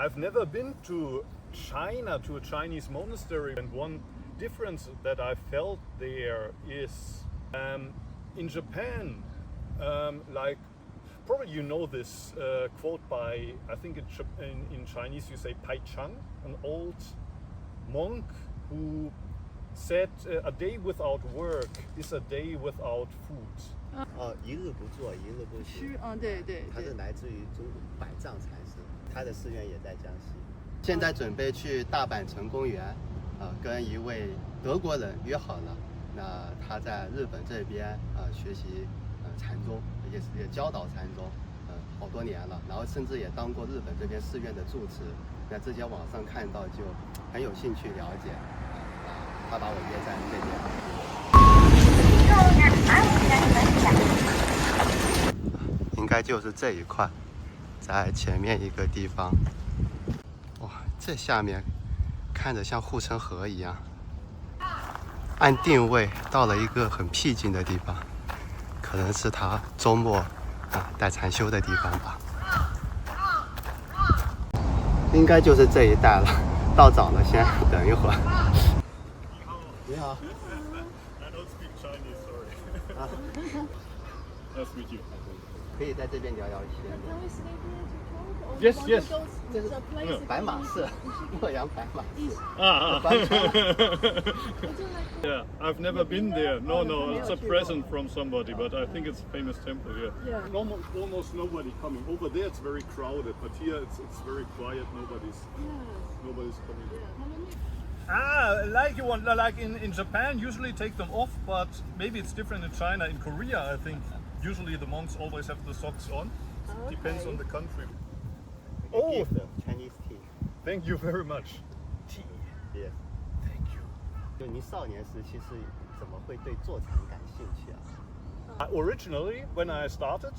I've never been to China, to a Chinese monastery, and one difference that I felt there is in Japan, like probably you know this quote by, I think in Chinese you say Pai Chang, an old monk who said a day without work is a day without food. 一日不做，一日不休。对对。他是来自于中国百丈禅师，他的寺院也在江西。现在准备去大阪城公园，跟一位德国人约好了。那他在日本这边学习禅宗，也教导禅宗，好多年了。然后甚至也当过日本这边寺院的住持。那之前网上看到就很有兴趣了解，他把我约在这边。应该就是这一块，在前面一个地方。哇，这下面看着像护城河一样。按定位到了一个很僻静的地方，可能是他周末带禅修的地方吧。应该就是这一带了，到早了，先等一会儿。你好。I don't speak Chinese, sorry. Nice to meet you. 可以在这边聊聊天。Yes, yes. 这是白马寺，洛阳白马寺。Yeah, I've never been there. No, it's a present from somebody, but I think it's a famous temple here. Yeah. Almost nobody coming. Over there it's very crowded, but here it's very quiet. Nobody's coming. Like you want, like in Japan, usually take them off, but maybe it's different in China. In Korea, I think usually the monks always have the socks on. Okay. Depends on the country. Oh, Chinese tea. Thank you very much. Tea. Yes. Thank you. 就您少年时期是怎么会对坐禅感兴趣啊？ Originally, when I started,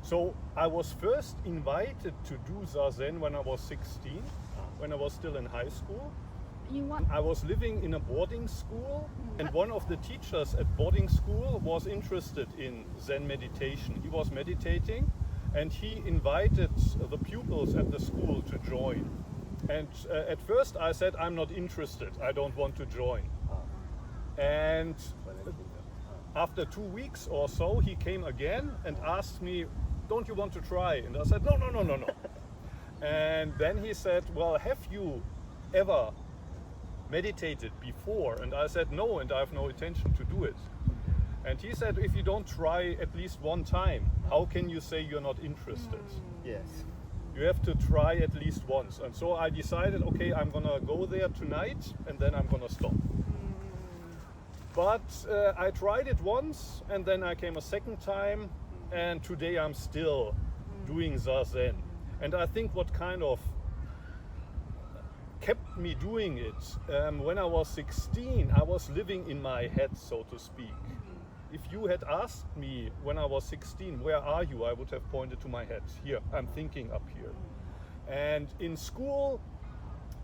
so I was first invited to do Zazen when I was 16, when I was still in high school. I was living in a boarding school, and one of the teachers at boarding school was interested in Zen meditation. He was meditating, and he invited the pupils at the school to join. And at first I said, I'm not interested, I don't want to join. And after 2 weeks or so, he came again and asked me, don't you want to try? And I said, no. And then he said, well, have you ever meditated before? And I said, no, and I have no intention to do it. And he said, if you don't try at least one time, how can you say you're not interested? Yes. You have to try at least once. And so I decided, okay, I'm gonna go there tonight and then I'm gonna stop. But I tried it once and then I came a second time, and today I'm still doing Zazen. And I think what kind of kept me doing it, when I was 16, I was living in my head, so to speak. If you had asked me when I was 16, where are you? I would have pointed to my head. Here, I'm thinking up here. And in school,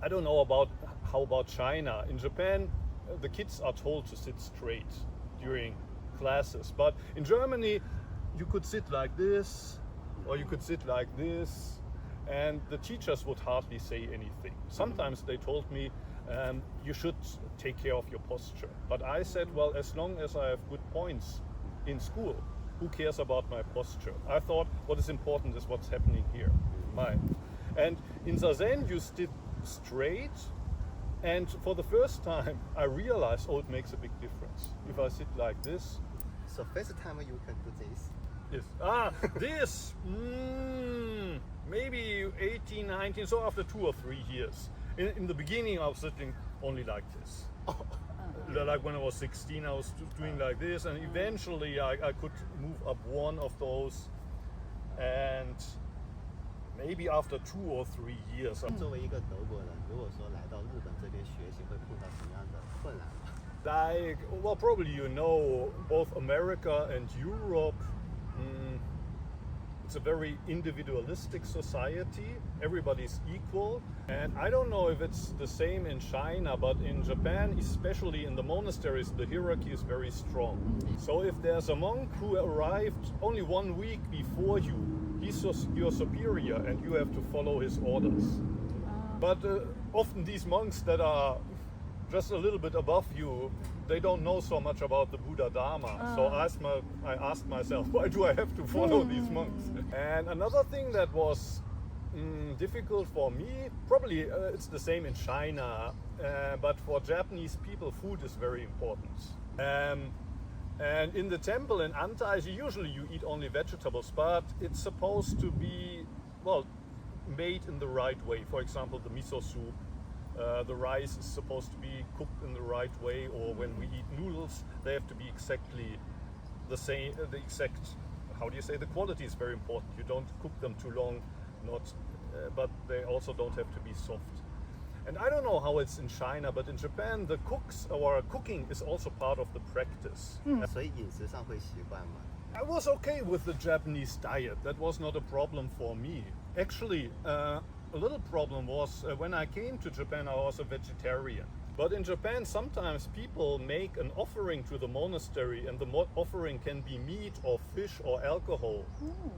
I don't know how about China. In Japan, the kids are told to sit straight during classes. But in Germany, you could sit like this, or you could sit like this, and the teachers would hardly say anything. Sometimes they told me, you should take care of your posture. But I said, well, as long as I have good points in school, who cares about my posture? I thought what is important is what's happening here. And in Zazen, you sit straight, and for the first time, I realized, it makes a big difference. If I sit like this. So first time you can do this? Yes. This, maybe 18, 19, so after 2 or 3 years. In the beginning, I was sitting only like this. Like when I was 16, I was doing like this, and eventually I could move up one of those, and maybe after 2 or 3 years. 作为一个德国人，如果说来到日本这边学习，会碰到什么样的困难吗？ Like, well, probably you know, both America and Europe, it's a very individualistic society. Everybody's equal. And I don't know if it's the same in China, but in Japan, especially in the monasteries, the hierarchy is very strong. So if there's a monk who arrived only 1 week before you, He's your superior and you have to follow his orders. But often these monks that are just a little bit above you, they don't know so much about the Buddha Dharma. So I asked myself, why do I have to follow these monks? And another thing that was difficult for me, probably it's the same in China, but for Japanese people, food is very important. And in the temple in Antai, usually you eat only vegetables, but it's supposed to be, well, made in the right way. For example, the miso soup, the rice is supposed to be cooked in the right way, or when we eat noodles, they have to be exactly the same, the exact, how do you say, the quality is very important. You don't cook them too long, but they also don't have to be soft. And I don't know how it's in China, but in Japan, the cooking is also part of the practice. 所以饮食上会习惯吗？ I was okay with the Japanese diet. That was not a problem for me. Actually, a little problem was when I came to Japan, I was a vegetarian. But in Japan, sometimes people make an offering to the monastery, and the offering can be meat or fish or alcohol.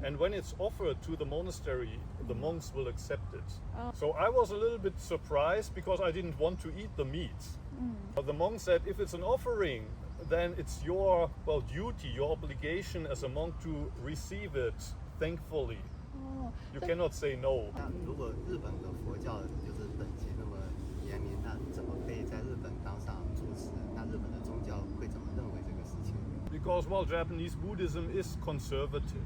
And when it's offered to the monastery, the monks will accept it. So I was a little bit surprised because I didn't want to eat the meat. But the monk said, if it's an offering, then it's your duty, your obligation as a monk to receive it thankfully. You cannot say no. 那如果日本的佛教就是等级那么严明，那怎么可以在日本当上住持？那日本的宗教会怎么认为这个事情？ Because, well, Japanese Buddhism is conservative.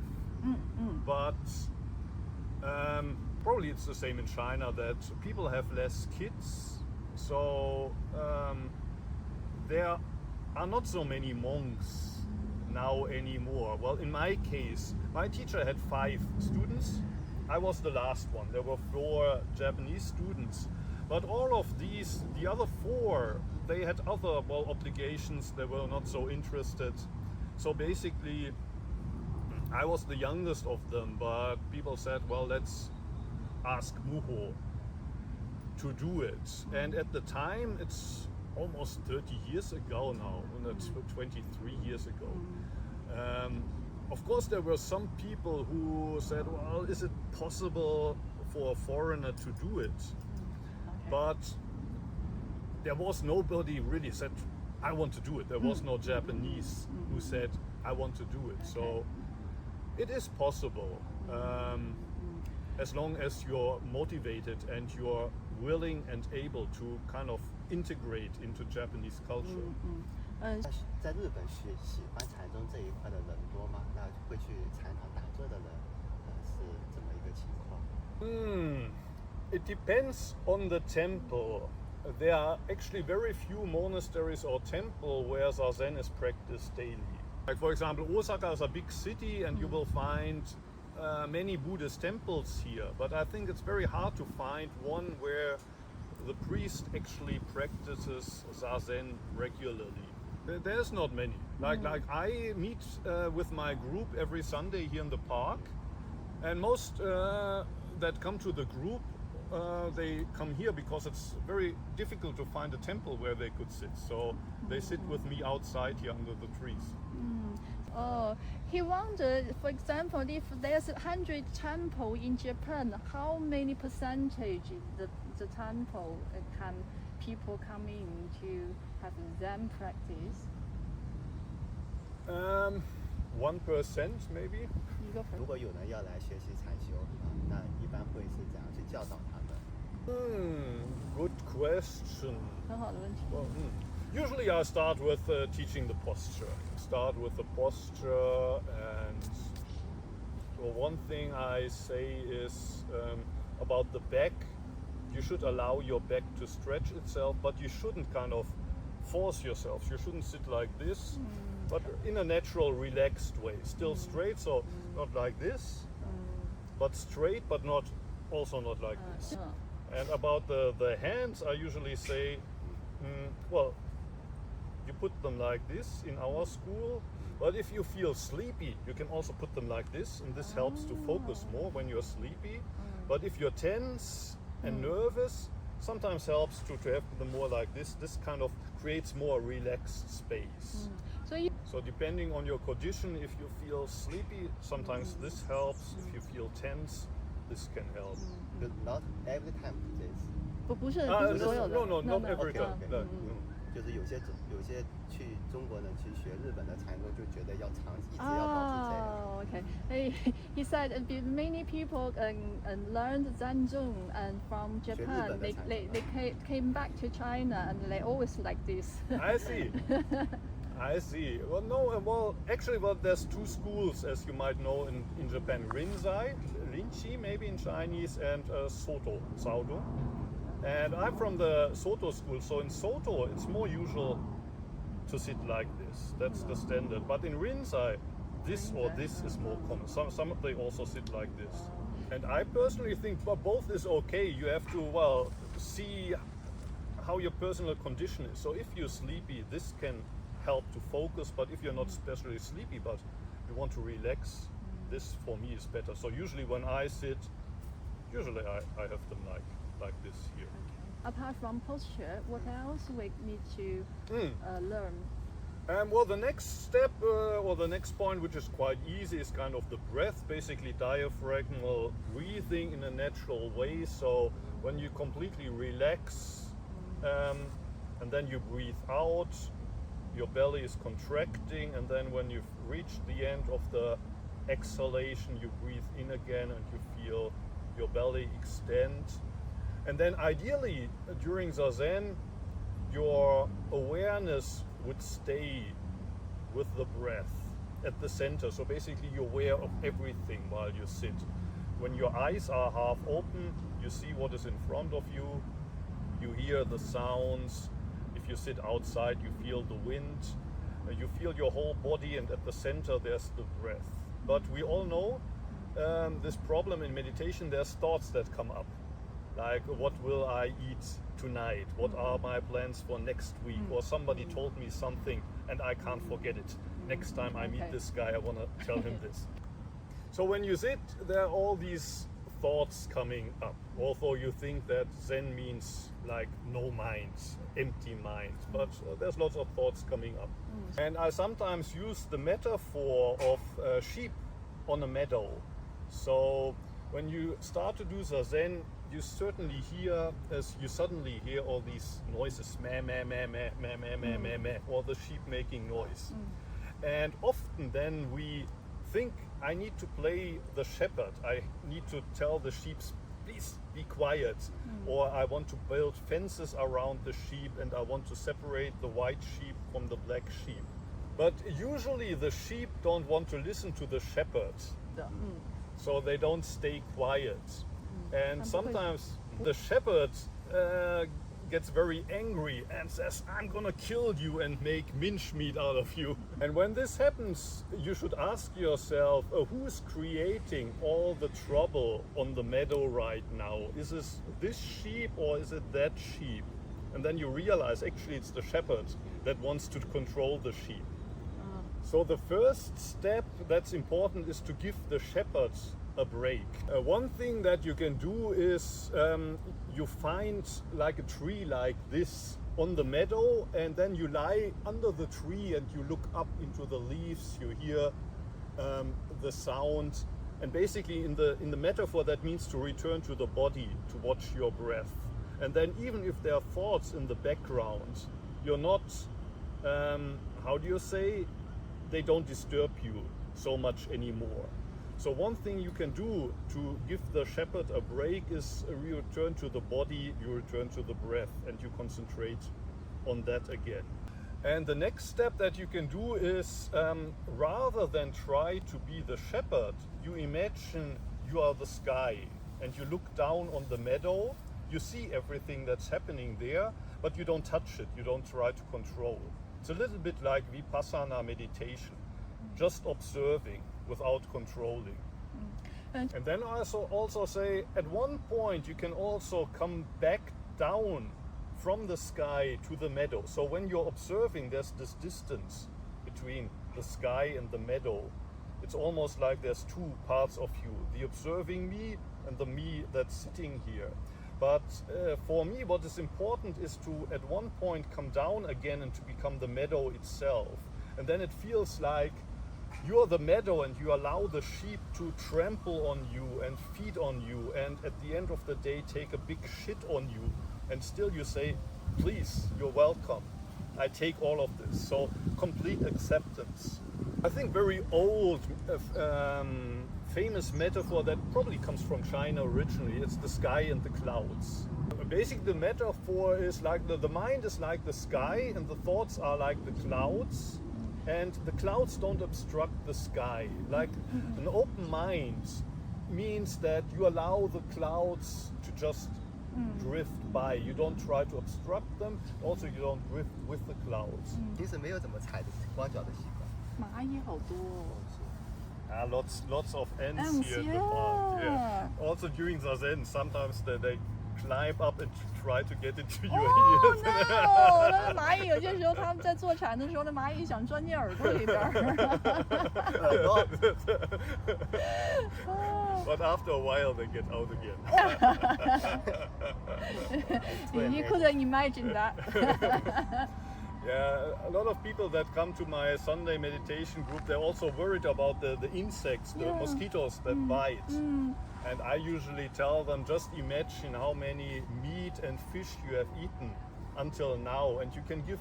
But probably it's the same in China that people have less kids. So there are not so many monks now anymore. Well, in my case, my teacher had 5 students. I was the last one. There were 4 Japanese students. But all of these, the other 4, they had other obligations. They were not so interested. So basically, I was the youngest of them, but people said, well, let's ask Muho to do it. And at the time, it's almost 30 years ago now, 23 years ago. Of course, there were some people who said, well, is it possible for a foreigner to do it? But there was nobody really said, I want to do it. There was no Japanese who said, I want to do it. So it is possible, as long as you're motivated and you're willing and able to kind of integrate into Japanese culture. 在日本喜欢禅宗这一块的人多吗？那会去禅堂打坐的人是怎么一个情况？ It depends on the temple. There are actually very few monasteries or temple where Zazen is practiced daily. Like for example, Osaka is a big city and you will find many Buddhist temples here. But I think it's very hard to find one where the priest actually practices Zazen regularly. There's not many. Like I meet with my group every Sunday here in the park, and most that come to the group, they come here because it's very difficult to find a temple where they could sit. So they sit with me outside here under the trees. He wondered, for example, if there's 100 temple in Japan, how many percentage the temple can people come in to have Zen practice? 1% maybe. 如果有人要来学习禅修，那一般会是怎样去教导他们？ Good question. 很好的问题。 Well, usually I start with teaching the posture. Start with the posture, and one thing I say is about the back. You should allow your back to stretch itself, but you shouldn't kind of force yourself. You shouldn't sit like this, but in a natural, relaxed way. Still straight, so not like this, but straight, but also not like this. And about the hands, I usually say, well, you put them like this in our school, but if you feel sleepy, you can also put them like this, and this helps to focus more when you're sleepy. But if you're tense and nervous, sometimes helps to have the more like this. This kind of creates more relaxed space. So depending on your condition, if you feel sleepy, sometimes this helps. If you feel tense, this can help. But not every time do this. 不是所有的。 No, not every time. Okay. No. 就是有些去中国人去学日本的禅宗，就觉得要一直要保持这样。Oh, okay. He said many people learned Zanzong and from Japan. They came back to China and they always like this. I see. I see. Well, no. Well, actually, there's two schools, as you might know, in Japan: Rinchi, maybe in Chinese, and Soto, Saudo. And I'm from the Soto school, so in Soto it's more usual to sit like this. That's the standard. But in Rinzai, this or this is more common. Some they also sit like this. And I personally think both is okay. You have to see how your personal condition is. So if you're sleepy, this can help to focus. But if you're not especially sleepy, but you want to relax, this for me is better. So usually when I sit, I have them like this here. Apart from posture, what else we need to learn? Well, the next step or the next point, which is quite easy, is kind of the breath, basically diaphragmal breathing in a natural way. So when you completely relax and then you breathe out, your belly is contracting, and then when you've reached the end of the exhalation, you breathe in again and you feel your belly extend. And then ideally, during Zazen, your awareness would stay with the breath at the center. So basically, you're aware of everything while you sit. When your eyes are half open, you see what is in front of you. You hear the sounds. If you sit outside, you feel the wind. You feel your whole body, and at the center, there's the breath. But we all know this problem in meditation, there's thoughts that come up. Like, what will I eat tonight? What are my plans for next week? Or somebody told me something and I can't forget it. Next time I meet this guy, I want to tell him this. So when you sit, there are all these thoughts coming up. Although you think that Zen means like no mind, empty mind. But there's lots of thoughts coming up. And I sometimes use the metaphor of sheep on a meadow. So when you start to do Zazen, you suddenly hear all these noises, meh, meh, meh, meh, meh, meh, meh, meh, meh, or the sheep making noise. And often then we think, I need to play the shepherd. I need to tell the sheep, please be quiet. Or I want to build fences around the sheep and I want to separate the white sheep from the black sheep. But usually the sheep don't want to listen to the shepherd. So they don't stay quiet. And sometimes the shepherd gets very angry and says, I'm gonna kill you and make mincemeat out of you. And when this happens, you should ask yourself, who's creating all the trouble on the meadow right now? Is this sheep or is it that sheep? And then you realize actually it's the shepherd that wants to control the sheep. So the first step that's important is to give the shepherd a break. One thing that you can do is you find like a tree like this on the meadow, and then you lie under the tree and you look up into the leaves, you hear the sound, and basically in the metaphor that means to return to the body, to watch your breath. And then even if there are thoughts in the background, you're not, they don't disturb you so much anymore. So one thing you can do to give the shepherd a break is you return to the body, you return to the breath, and you concentrate on that again. And the next step that you can do is rather than try to be the shepherd, you imagine you are the sky and you look down on the meadow, you see everything that's happening there, but you don't touch it, you don't try to control. It's a little bit like Vipassana meditation, just observing without controlling. And then I also say, at one point you can also come back down from the sky to the meadow. So when you're observing, there's this distance between the sky and the meadow. It's almost like there's two parts of you, the observing me and the me that's sitting here. But for me, what is important is to, at one point, come down again and to become the meadow itself. And then it feels like you're the meadow and you allow the sheep to trample on you and feed on you, and at the end of the day take a big shit on you, and still you say, please, you're welcome. I take all of this. So complete acceptance. I think very old, famous metaphor that probably comes from China originally. It's the sky and the clouds. Basically, the metaphor is like the mind is like the sky and the thoughts are like the clouds, and the clouds don't obstruct the sky. Like an open mind means that you allow the clouds to just drift by. You don't try to obstruct them. Also, you don't drift with the clouds. 平时没有怎么踩的光脚的习惯。蚂蚁好多哦。Lots of ants Ants, here in the park. yeah. Also during Zazen, sometimes they climb up and try to get into your Oh ears. no！ 那蚂蚁有些时候他们在坐禅的时候，那蚂蚁想钻进耳朵里边儿。But after a while, they get out again. You couldn't imagine that. Yeah, a lot of people that come to my Sunday meditation group, they're also worried about the insects, the mosquitoes that bite. And I usually tell them, just imagine how many meat and fish you have eaten until now, and you can give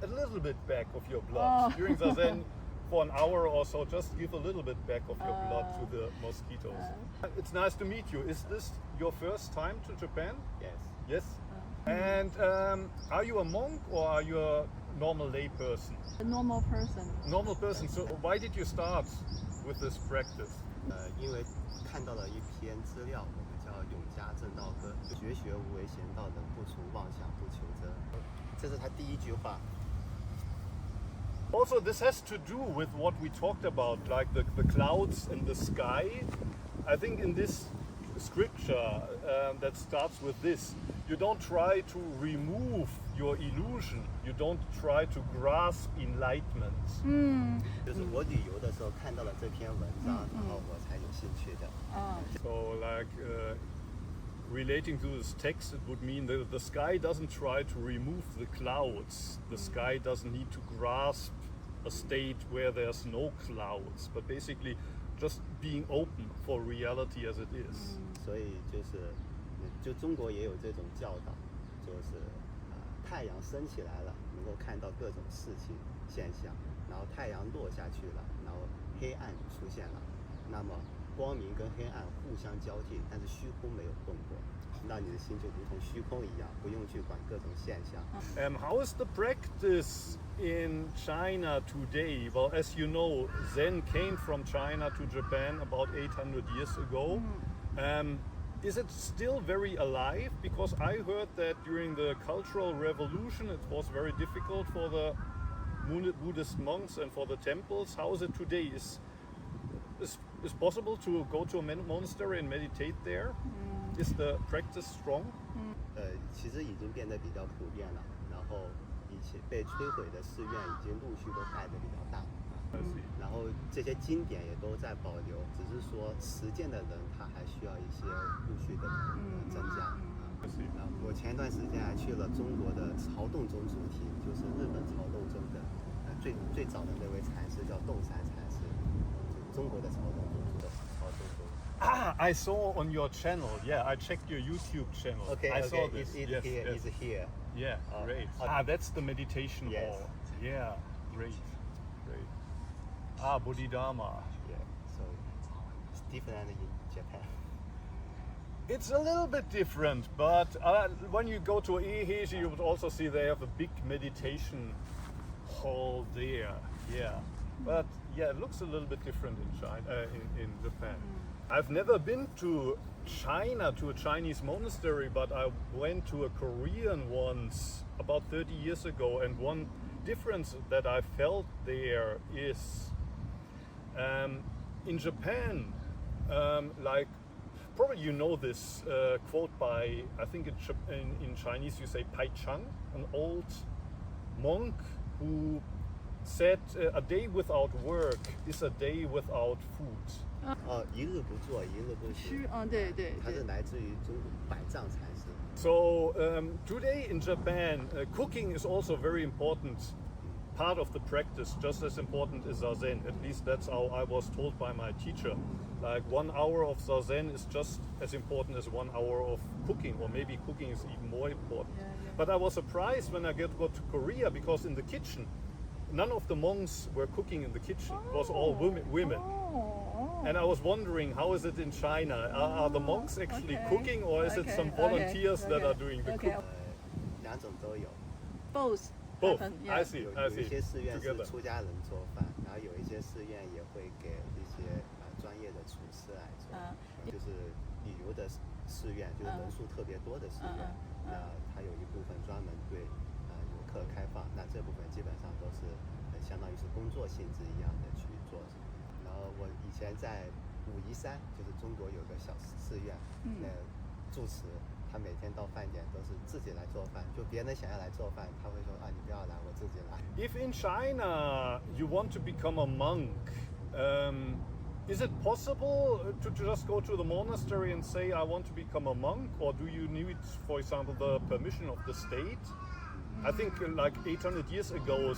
a little bit back of your blood. During Zazen, for an hour or so, just give a little bit back of your blood to the mosquitoes. It's nice to meet you. Is this your first time to Japan? Yes. Yes? And are you a monk or are you a normal lay person? A normal person. Normal person. So why did you start with this practice? 因为看到了一篇资料，我们叫永嘉正道歌，学学无为贤道人，不除妄想不求真。这是他第一句话。Also, this has to do with what we talked about, like the clouds and the sky. I think in this scripture that starts with this, you don't try to remove your illusion. You don't try to grasp enlightenment. 就是我旅游的时候看到了这篇文章，然后我才有兴趣的。So, like relating to this text, it would mean that the sky doesn't try to remove the clouds. The sky doesn't need to grasp a state where there's no clouds, but basically just being open for reality as it is. 所以就中国也有这种教导，就是太阳升起来了，能够看到各种事情现象，然后太阳落下去了，然后黑暗出现了，那么光明跟黑暗互相交替，但是虚空没有动过，那你的心就如同虚空一样，不用去管各种现象。How is the practice in China today? Well, as you know, Zen came from China to Japan about 800 years ago. Is it still very alive? Because I heard that during the Cultural Revolution it was very difficult for the Buddhist monks and for the temples. How is it today? Is possible to go to a monastery and meditate there? Is the practice strong? 其实已经变得比较普遍了，然后以前被摧毁的寺院已经陆续都盖得比较大。然后这些经典也都在保留，只是说实践的人他还需要一些陆续的增加。我前一段时间还去了中国的曹洞宗主题，就是日本曹洞宗的最早的那位禅师叫洞山禅师，中国的曹洞宗的曹洞宗。I saw on your channel. Yeah, I checked your YouTube channel. I saw this. It's here. Yeah, great. That's the meditation hall. Yeah, great. Bodhidharma. Yeah, so it's different in Japan. It's a little bit different, but when you go to Eheji, you would also see they have a big meditation hall there. Yeah, but yeah, it looks a little bit different in China, in Japan. I've never been to China, to a Chinese monastery, but I went to a Korean once about 30 years ago, and one difference that I felt there is in Japan, like probably you know this quote by, I think in Chinese you say Pai Chang, an old monk who said a day without work is a day without food. 一日不做，一日不食。对。他是来自于中国百丈禅师。So today in Japan, cooking is also a very important part of the practice, just as important as Zazen. At least that's how I was told by my teacher. Like 1 hour of Zazen is just as important as 1 hour of cooking, or maybe cooking is even more important. Yeah, yeah. But I was surprised when I got to Korea, because in the kitchen, none of the monks were cooking in the kitchen. It was all women. Oh. And I was wondering, how is it in China? Are the monks actually Okay. cooking, or is it Okay, some volunteers okay, that are okay, doing the okay. cooking? 两种都有。 Both. Both. happen, I yeah. see. 有 I 一 see. 些寺院是 Together. 出家人做饭，然后有一些寺院也会给一些专业的厨师来做。就是旅游的寺院，就是人数特别多的寺院，那它有一部分专门对游客开放，那这部分基本上都是相当于是工作性质一样的去做。然后我以前在武夷山，就是中国有个小寺院，住持。他每天到饭点都是自己来做饭，就别人想要来做饭，他会说啊，你不要来，我自己来。If in China you want to become a monk, is it possible to just go to the monastery and say I want to become a monk, or do you need, for example, the permission of the state? I think like 800 years ago,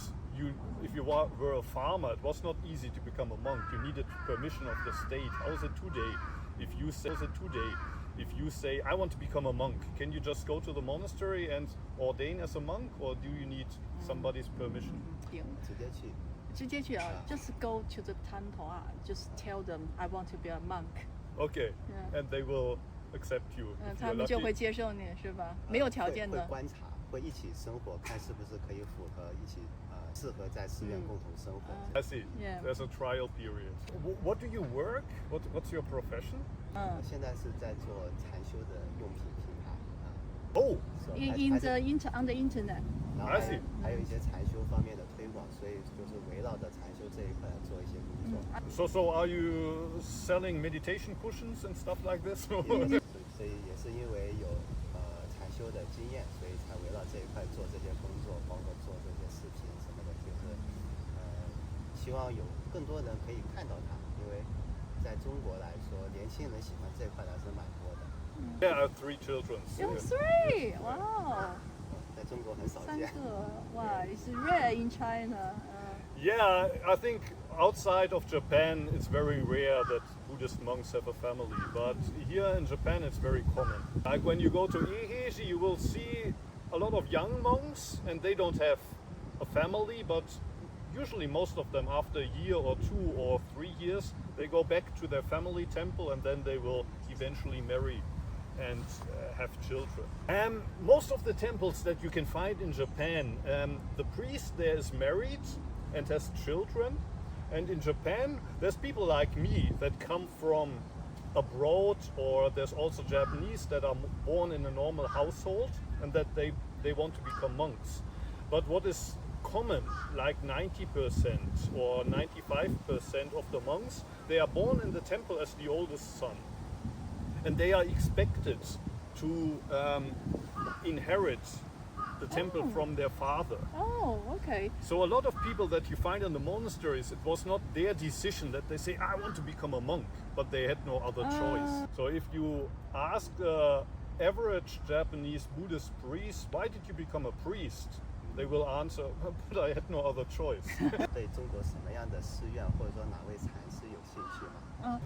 if you were a farmer, it was not easy to become a monk. You needed permission of the state. How is it today? If you say, I want to become a monk, can you just go to the monastery and ordain as a monk, or do you need somebody's permission? 直接去。直接去啊 just go to the temple 啊 just tell them I want to be a monk. Okay, Yeah. and they will accept you. if 他 you're 们就会 lucky. 接受你是吧？没有条件的。会观察，会一起生活，看是不是可以符合一起适合在寺院共同生活。 I see. Yeah. There's a trial period. What do you work? What's your profession? 现在是在做禅修的用品品牌。 Oh, on the internet. 然后 I see. 还有一些禅修方面的推广，所以就是围绕着禅修这一块来做一些工作。 so are you selling meditation cushions and stuff like this? 所以也是因为有禅修的经验，所以才围绕这一块做这些工作，包括做这些视频什么的，就是希望有更多人可以看到它，因为在中国来说，年轻人喜欢这块还是蛮多的。 Yeah, I have 3 children. Oh, Yeah. 3! Wow. 在中国很少三见。个 Wow, it's rare in China. Yeah, I think outside of Japan it's very rare that Buddhist monks have a family, but here in Japan it's very common. Like when you go to Eheji, you will see a lot of young monks, and they don't have a family, but usually most of them, after a year or 2 or 3 years, they go back to their family temple, and then they will eventually marry and have children. Most of the temples that you can find in Japan, the priest there is married and has children. And in Japan, there's people like me that come from abroad, or there's also Japanese that are born in a normal household and that they want to become monks. But what is common, like 90% or 95% of the monks, they are born in the temple as the oldest son. And they are expected to inherit the temple from their father. Oh, okay. So a lot of people that you find in the monasteries, it was not their decision that they say, I want to become a monk, but they had no other choice. So if you ask the average Japanese Buddhist priest, why did you become a priest? They will answer, but I had no other choice. 对中国什么样的寺院或者说哪位禅师有兴趣吗？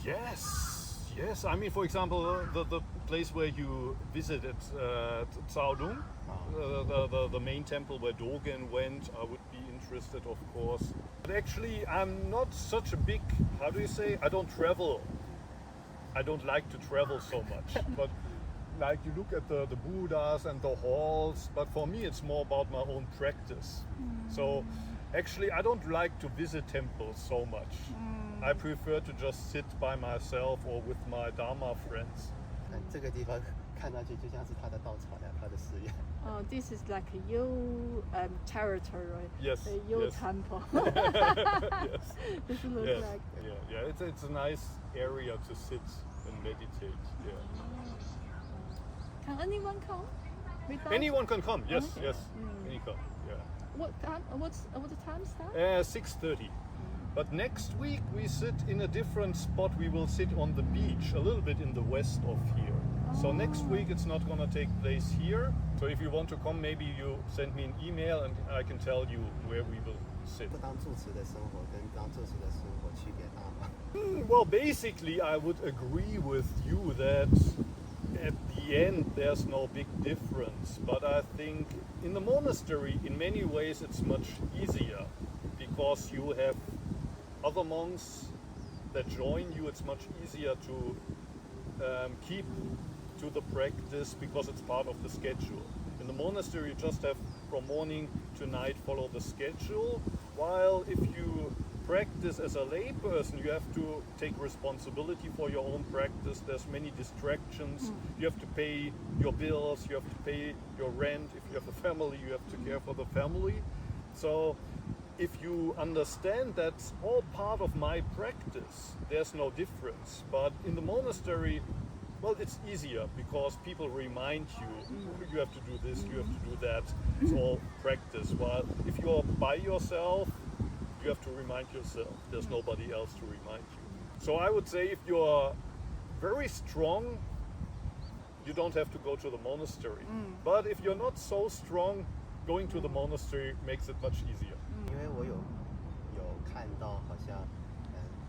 Yes. I mean, for example, the place where you visited, Caodong, the main temple where Dogen went, I would be interested, of course. But actually, I'm not such a big, how do you say, I don't travel. I don't like to travel so much. But like you look at the Buddhas and the halls, but for me it's more about my own practice. So actually, I don't like to visit temples so much. I prefer to just sit by myself or with my Dharma friends. 这个地方看上去就像是他的道场呀，他的寺院。 Oh, this is like your territory. Yes, Your yes. temple. Yes. This look Yes. like. Yeah. It's a nice area to sit and meditate. Yeah. Can anyone come? Without- Anyone can come. Yes, Okay. yes. Any come. Yeah. What time? What the time start? 6:30. But next week we sit in a different spot. We will sit on the beach, a little bit in the west of here. So next week it's not going to take place here. So if you want to come, maybe you send me an email and I can tell you where we will sit. 当住持的生活跟当住持的生活区别大吗？ Well, basically, I would agree with you that at the end there's no big difference. But I think in the monastery, in many ways, it's much easier because you have other monks that join you. It's much easier to keep to the practice because it's part of the schedule. In the monastery, you just have from morning to night follow the schedule, while if you practice as a layperson, you have to take responsibility for your own practice. There's many distractions. You have to pay your bills, you have to pay your rent. If you have a family, you have to care for the family. So if you understand that's all part of my practice, there's no difference. But in the monastery, well, it's easier because people remind you, you have to do this, you have to do that. It's all practice. While if you're by yourself, you have to remind yourself. There's nobody else to remind you. So I would say if you're very strong, you don't have to go to the monastery. But if you're not so strong, going to the monastery makes it much easier. 因为我有看到，好像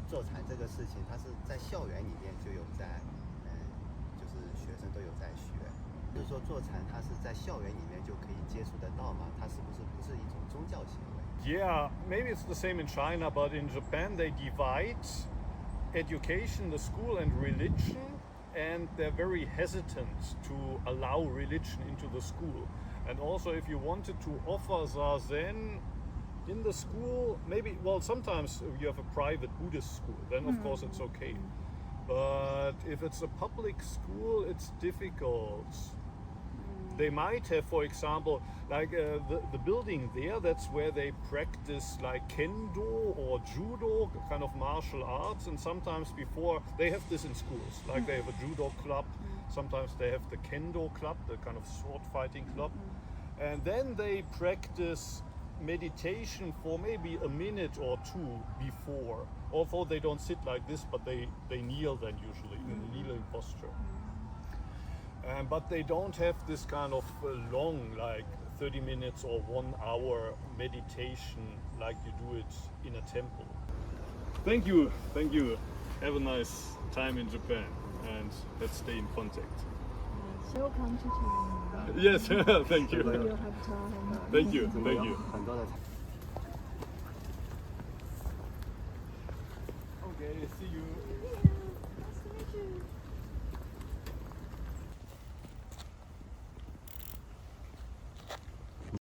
坐禅这个事情，它是在校园里面就有在，就是学生都有在学。就是说坐禅，它是在校园里面就可以接触得到吗？它是不是一种宗教行为？ Yeah, maybe it's the same in China, but in Japan they divide education, the school, and religion, and they're very hesitant to allow religion into the school. And also, if you wanted to offer zazen in the school, maybe, well, sometimes you have a private Buddhist school, then of course it's okay. But if it's a public school, it's difficult. They might have, for example, like the building there, that's where they practice like kendo or judo, kind of martial arts. And sometimes before, they have this in schools, like they have a judo club. Sometimes they have the kendo club, the kind of sword fighting club. And then they practice meditation for maybe a minute or two before. Although they don't sit like this, but they kneel then usually in a kneeling posture. But they don't have this kind of long, like 30 minutes or 1 hour meditation like you do it in a temple. Thank you. Have a nice time in Japan and let's stay in contact. Welcome to China. Yes, thank you. You have time. Thank you. 很多的。 Okay, see you.